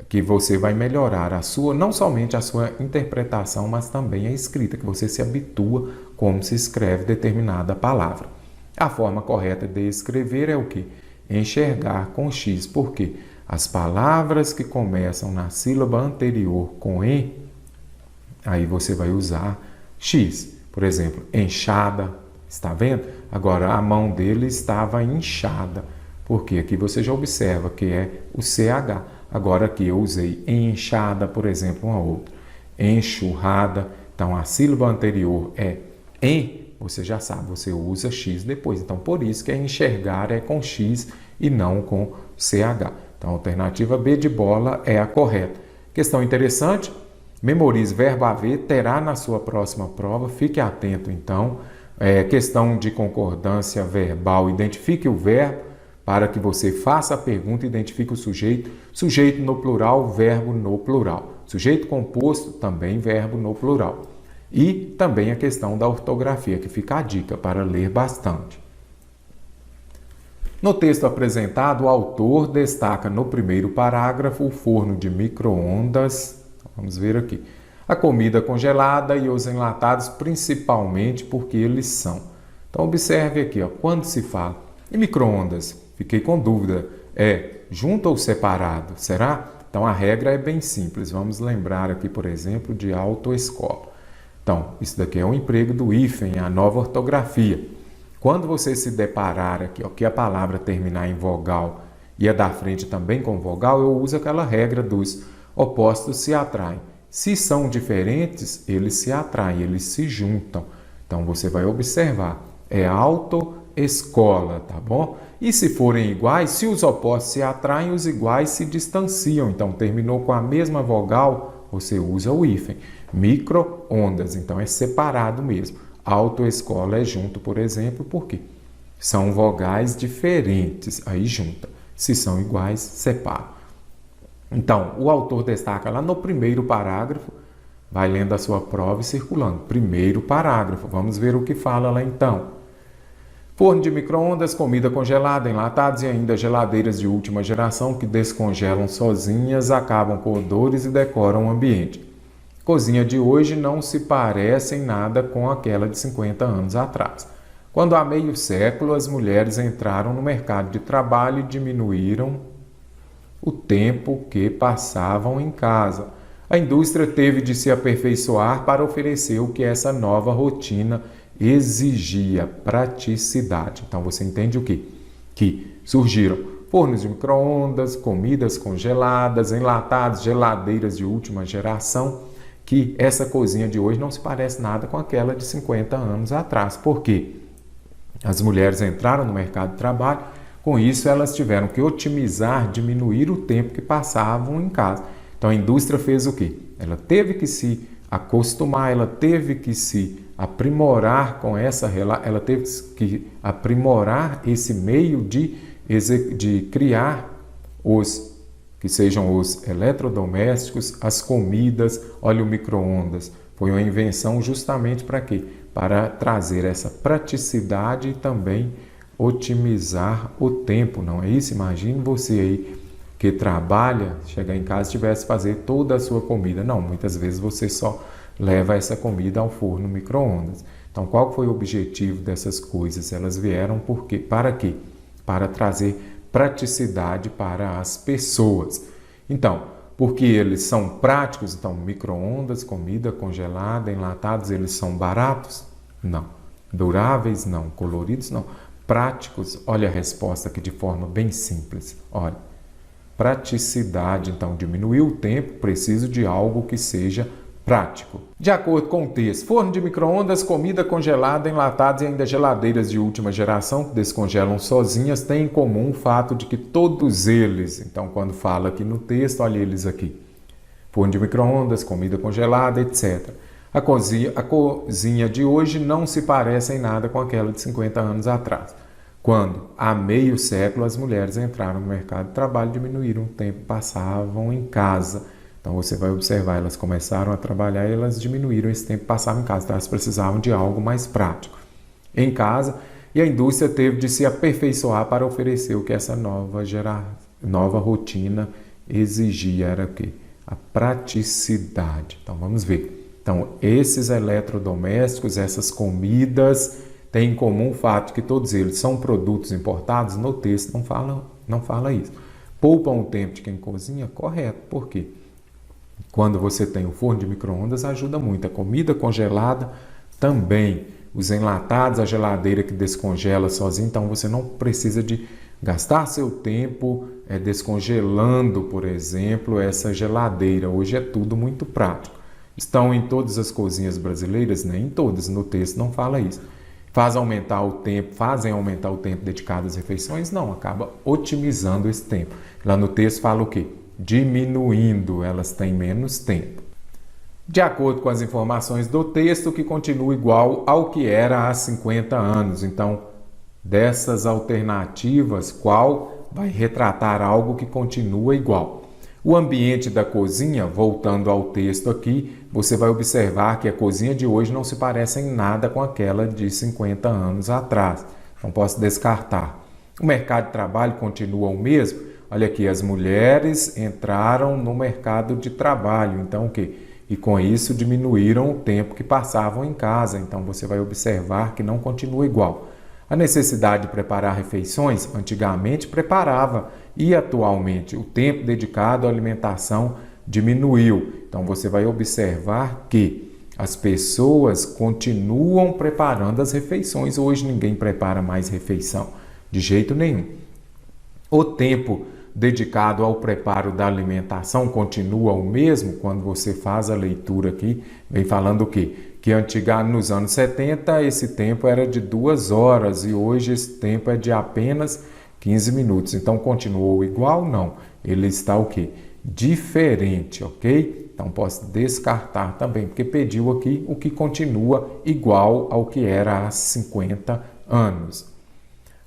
que você vai melhorar não somente a sua interpretação, mas também a escrita, que você se habitua como se escreve determinada palavra. A forma correta de escrever é o quê? Enxergar com X, porque as palavras que começam na sílaba anterior com E, aí você vai usar X. Por exemplo, enxada, está vendo? Agora, a mão dele estava inchada, porque aqui você já observa que é o CH. Agora aqui eu usei enxada, por exemplo, uma outra. Enxurrada, então a sílaba anterior é em, você já sabe, você usa X depois. Então, por isso que enxergar é com X e não com CH. Então, a alternativa B de bola é a correta. Questão interessante, memorize verbo haver, terá na sua próxima prova, fique atento então. Questão de concordância verbal, identifique o verbo para que você faça a pergunta, identifique o sujeito, sujeito no plural, verbo no plural. Sujeito composto, também verbo no plural. E também a questão da ortografia, que fica a dica para ler bastante. No texto apresentado, o autor destaca no primeiro parágrafo o forno de micro-ondas, vamos ver aqui, a comida congelada e os enlatados, principalmente porque eles são. Então, observe aqui, quando se fala em micro-ondas, fiquei com dúvida, é junto ou separado, será? Então, a regra é bem simples. Vamos lembrar aqui, por exemplo, de autoescola. Então, isso daqui é o emprego do hífen, a nova ortografia. Quando você se deparar aqui, que a palavra terminar em vogal e a da frente também com vogal, eu uso aquela regra dos opostos se atraem. Se são diferentes, eles se atraem, eles se juntam. Então, você vai observar, é autoescola, tá bom? E se forem iguais, se os opostos se atraem, os iguais se distanciam. Então, terminou com a mesma vogal, você usa o hífen. Micro-ondas, então é separado mesmo. Autoescola é junto, por exemplo, porque são vogais diferentes, aí junta. Se são iguais, separa. Então, o autor destaca lá no primeiro parágrafo, vai lendo a sua prova e circulando. Primeiro parágrafo, vamos ver o que fala lá então. Forno de micro-ondas, comida congelada, enlatados e ainda geladeiras de última geração que descongelam sozinhas, acabam com odores e decoram o ambiente. Cozinha de hoje não se parece em nada com aquela de 50 anos atrás. Quando há meio século as mulheres entraram no mercado de trabalho e diminuíram o tempo que passavam em casa. A indústria teve de se aperfeiçoar para oferecer o que essa nova rotina exigia, praticidade. Então você entende o quê? Que surgiram fornos de micro-ondas, comidas congeladas, enlatados, geladeiras de última geração, que essa cozinha de hoje não se parece nada com aquela de 50 anos atrás. Por quê? As mulheres entraram no mercado de trabalho, com isso elas tiveram que otimizar, diminuir o tempo que passavam em casa. Então a indústria fez o quê? Ela teve que se acostumar, ela teve que se aprimorar com ela teve que aprimorar esse meio de criar que sejam os eletrodomésticos, as comidas, olha o micro-ondas. Foi uma invenção justamente para quê? Para trazer essa praticidade e também otimizar o tempo, não é isso? Imagine você aí que trabalha, chegar em casa e tivesse que fazer toda a sua comida. Não, muitas vezes você só leva essa comida ao forno micro-ondas. Então, qual foi o objetivo dessas coisas? Elas vieram para quê? Para trazer praticidade para as pessoas. Então, porque eles são práticos, então micro-ondas, comida congelada, enlatados, eles são baratos? Não. Duráveis? Não. Coloridos? Não. Práticos? Olha a resposta aqui de forma bem simples. Olha, praticidade, então diminuir o tempo, preciso de algo que seja prático. De acordo com o texto, forno de micro-ondas, comida congelada, enlatados e ainda geladeiras de última geração que descongelam sozinhas têm em comum o fato de que todos eles, então quando fala aqui no texto, olha eles aqui, forno de micro-ondas, comida congelada, etc. A cozinha de hoje não se parece em nada com aquela de 50 anos atrás, quando há meio século as mulheres entraram no mercado de trabalho e diminuíram o tempo que passavam em casa. Então você vai observar, elas começaram a trabalhar e elas diminuíram esse tempo que passavam em casa. Então elas precisavam de algo mais prático em casa e a indústria teve de se aperfeiçoar para oferecer o que essa nova rotina exigia. Era o quê? A praticidade. Então vamos ver. Então esses eletrodomésticos, essas comidas têm em comum o fato de que todos eles são produtos importados. No texto não fala isso. Poupam o tempo de quem cozinha? Correto. Por quê? Quando você tem o forno de micro-ondas, ajuda muito. A comida congelada também. Os enlatados, a geladeira que descongela sozinho. Então, você não precisa de gastar seu tempo descongelando, por exemplo, essa geladeira. Hoje é tudo muito prático. Estão em todas as cozinhas brasileiras? Nem em todas. No texto não fala isso. fazem aumentar o tempo dedicado às refeições? Não, acaba otimizando esse tempo. Lá no texto fala o quê? Diminuindo, elas têm menos tempo. De acordo com as informações do texto, que continua igual ao que era há 50 anos. Então, dessas alternativas, qual vai retratar algo que continua igual? O ambiente da cozinha, voltando ao texto aqui, você vai observar que a cozinha de hoje não se parece em nada com aquela de 50 anos atrás. Não posso descartar. O mercado de trabalho continua o mesmo. Olha aqui, as mulheres entraram no mercado de trabalho. Então, o quê? E com isso diminuíram o tempo que passavam em casa. Então, você vai observar que não continua igual. A necessidade de preparar refeições, antigamente preparava e atualmente o tempo dedicado à alimentação diminuiu. Então você vai observar que as pessoas continuam preparando as refeições. Hoje ninguém prepara mais refeição, de jeito nenhum. O tempo dedicado ao preparo da alimentação continua o mesmo. Quando você faz a leitura aqui, vem falando o quê? Que nos anos 70 esse tempo era de 2 horas e hoje esse tempo é de apenas 15 minutos. Então continuou igual? Não. Ele está o quê? Diferente, ok? Então posso descartar também, porque pediu aqui o que continua igual ao que era há 50 anos.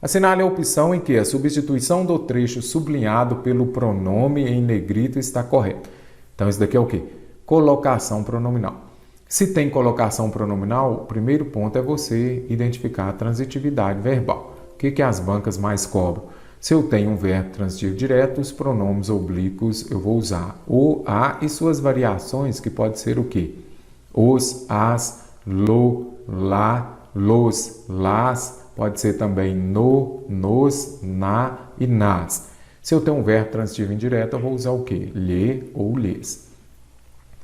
Assinale a opção em que a substituição do trecho sublinhado pelo pronome em negrito está correta. Então isso daqui é o quê? Colocação pronominal. Se tem colocação pronominal, o primeiro ponto é você identificar a transitividade verbal. O que as bancas mais cobram? Se eu tenho um verbo transitivo direto, os pronomes oblíquos eu vou usar o, a e suas variações, que pode ser o quê? Os, as, lo, lá, los, las, pode ser também no, nos, na e nas. Se eu tenho um verbo transitivo indireto, eu vou usar o quê? Lhe ou lhes.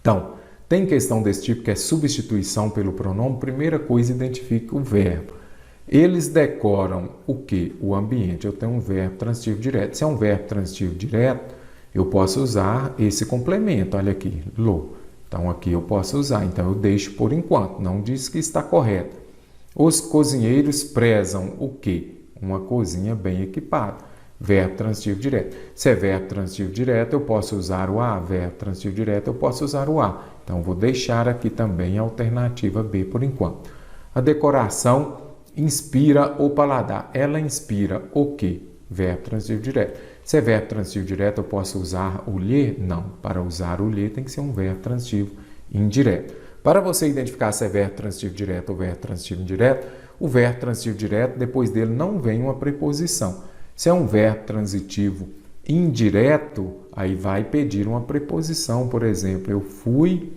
Então, tem questão desse tipo que é substituição pelo pronome. Primeira coisa, identifica o verbo. Eles decoram o quê? O ambiente. Eu tenho um verbo transitivo direto. Se é um verbo transitivo direto, eu posso usar esse complemento. Olha aqui, lo. Então aqui eu posso usar. Então eu deixo por enquanto. Não diz que está correto. Os cozinheiros prezam o quê? Uma cozinha bem equipada. Verbo transitivo direto. Se é verbo transitivo direto, eu posso usar o a. Verbo transitivo direto, eu posso usar o a. Então, vou deixar aqui também a alternativa B por enquanto. A decoração inspira o paladar. Ela inspira o quê? Verbo transitivo direto. Se é verbo transitivo direto, eu posso usar o lhe? Não. Para usar o lhe, tem que ser um verbo transitivo indireto. Para você identificar se é verbo transitivo direto ou verbo transitivo indireto, o verbo transitivo direto, depois dele não vem uma preposição. Se é um verbo transitivo indireto, aí vai pedir uma preposição. Por exemplo, eu fui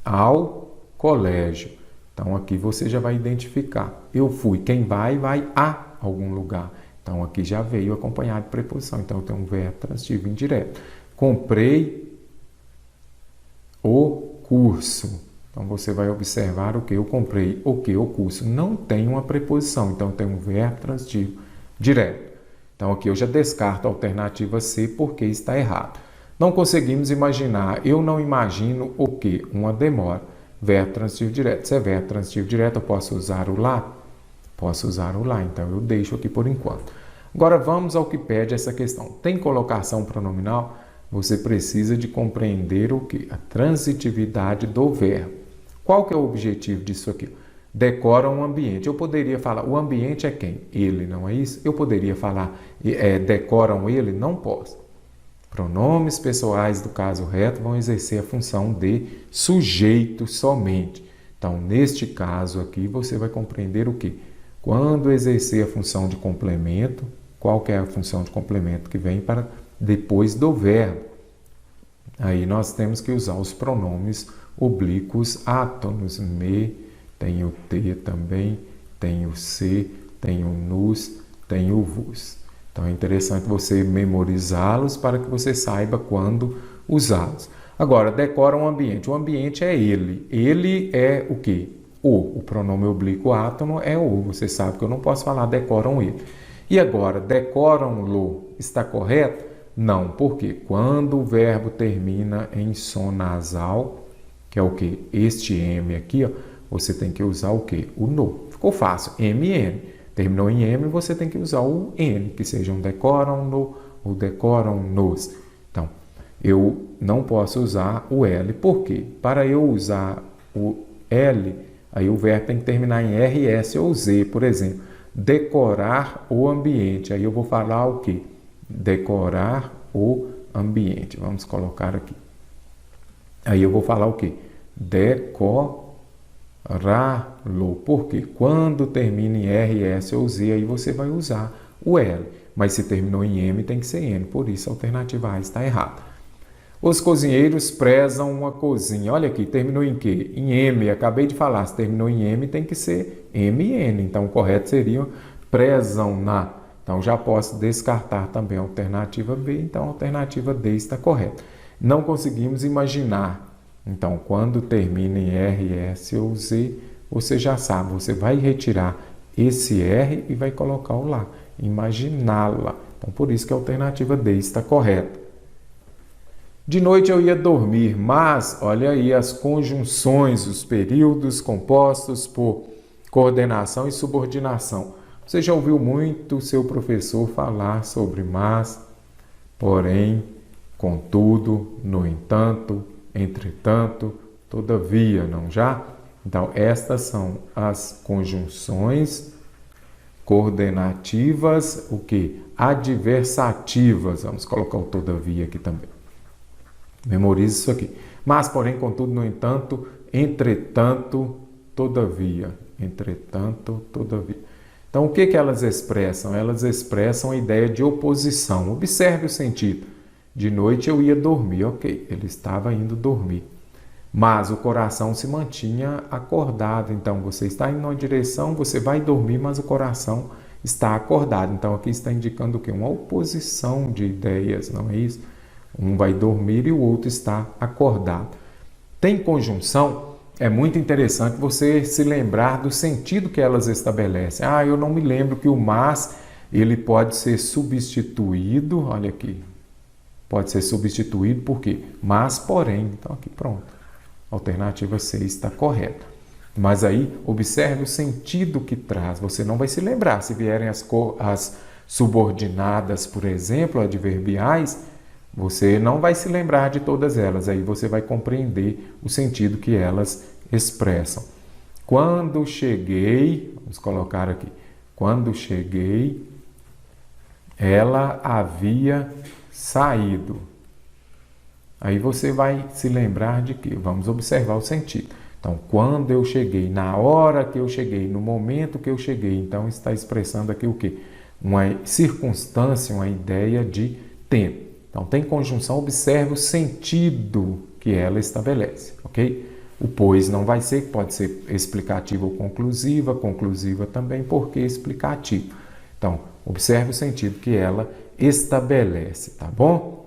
ao colégio. Então, aqui você já vai identificar. Eu fui. Quem vai a algum lugar. Então, aqui já veio acompanhado de preposição. Então, eu tenho um verbo transitivo indireto. Comprei o curso. Então, você vai observar o que eu comprei, o que o curso. Não tem uma preposição. Então, eu tenho um verbo transitivo direto. Então, aqui eu já descarto a alternativa C porque está errado. Não conseguimos imaginar. Eu não imagino o quê? Uma demora. Verbo transitivo direto. Se é verbo transitivo direto, eu posso usar o lá? Posso usar o lá. Então, eu deixo aqui por enquanto. Agora, vamos ao que pede essa questão. Tem colocação pronominal? Você precisa de compreender o quê? A transitividade do verbo. Qual que é o objetivo disso aqui? Decora um ambiente. Eu poderia falar, o ambiente é quem? Ele, não é isso? Eu poderia falar, decoram ele? Não posso. Pronomes pessoais do caso reto vão exercer a função de sujeito somente. Então, neste caso aqui, você vai compreender o quê? Quando exercer a função de complemento, qual que é a função de complemento que vem para depois do verbo? Aí nós temos que usar os pronomes oblíquos átonos. Me, tem o te também, tem o se, tem o nos, tem o vos. Então é interessante você memorizá-los para que você saiba quando usá-los. Agora, decora um ambiente. O ambiente é ele. Ele é o quê? O pronome oblíquo átono é o. Você sabe que eu não posso falar decoram ele. E agora, decoram-lo está correto? Não. Por quê? Quando o verbo termina em som nasal, que é o quê? Este M aqui, ó, você tem que usar o quê? O no. ficou fácil, MN. Terminou em M, você tem que usar o N, que seja um decoram-no ou decoram-nos. Então, eu não posso usar o L. Por quê? Para eu usar o L, aí o verbo tem que terminar em R, S ou Z. Por exemplo, decorar o ambiente. Aí eu vou falar o quê? Decorar o ambiente. Vamos colocar aqui. Aí eu vou falar o quê? Decorá-lo. Por quê? Quando termina em R, S ou Z, aí você vai usar o L. Mas se terminou em M, tem que ser N. Por isso, a alternativa A está errada. Os cozinheiros prezam uma cozinha. Olha aqui, terminou em quê? Em M. Acabei de falar, se terminou em M, tem que ser MN. Então, o correto seria prezam na. Então, já posso descartar também a alternativa B. Então, a alternativa D está correta. Não conseguimos imaginar. Então, quando termina em R, S ou Z, você já sabe. Você vai retirar esse R e vai colocar o lá. Imaginá-la. Então, por isso que a alternativa D está correta. De noite eu ia dormir, mas olha aí as conjunções, os períodos compostos por coordenação e subordinação. Você já ouviu muito o seu professor falar sobre mas, porém, contudo, no entanto, entretanto, todavia, não já? Então, estas são as conjunções coordenativas, o que? Adversativas. Vamos colocar o todavia aqui também. Memorize isso aqui. Mas, porém, contudo, no entanto, entretanto, todavia. Entretanto, todavia. Então, o que elas expressam? Elas expressam a ideia de oposição. Observe o sentido. De noite eu ia dormir. Ok, ele estava indo dormir. Mas o coração se mantinha acordado. Então, você está indo numa direção, você vai dormir, mas o coração está acordado. Então, aqui está indicando o quê? Uma oposição de ideias, não é isso? Um vai dormir e o outro está acordado. Tem conjunção? É muito interessante você se lembrar do sentido que elas estabelecem. Ah, eu não me lembro que o mas, ele pode ser substituído, olha aqui, pode ser substituído por quê? Mas, porém, então aqui pronto. A alternativa C está correta. Mas aí, observe o sentido que traz. Você não vai se lembrar. Se vierem as subordinadas, por exemplo, adverbiais, você não vai se lembrar de todas elas. Aí você vai compreender o sentido que elas expressam. Quando cheguei, vamos colocar aqui. Quando cheguei, ela havia saído. Aí você vai se lembrar de que? Vamos observar o sentido. Então, quando eu cheguei, na hora que eu cheguei, no momento que eu cheguei, então está expressando aqui o quê? Uma circunstância, uma ideia de tempo. Então, tem conjunção, observe o sentido que ela estabelece, ok? O pois não vai ser, pode ser explicativa ou conclusiva, conclusiva também, porque explicativo. Então, observe o sentido que ela estabelece, tá bom?